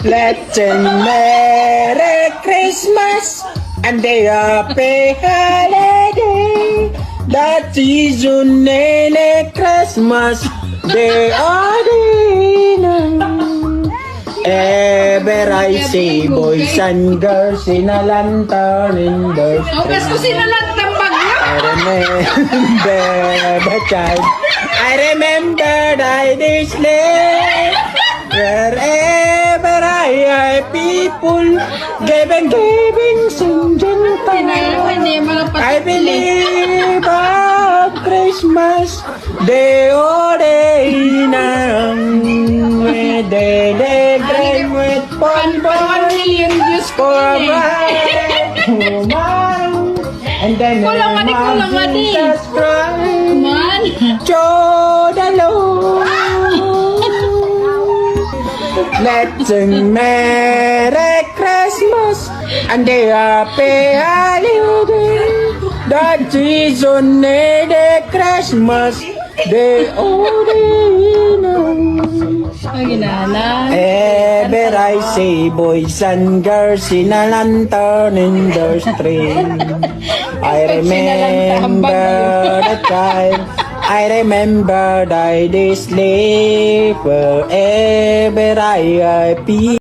Let's sing Merry Christmas and a happy holiday. That season in a Christmas, they are ever I see boys and girls in a lantern in the Ogas ko sinalantang bagyo. I remember the child. I remember I sleigh. Wherever I people giving, singing Hindi mga I believe of Christmas day o day nang they great with bonbon 1 million views ko for a yun eh. bride woman and then Kulang nga di, kulang nga di. Jesus Christ Man. Joe the Lord. Let's sing Merry Christmas and a happy holiday. That season need a Christmas day Ang ginala. Ever I see boys and girls in a lantern in the street. I remember the time. I remember I sleep wherever I be.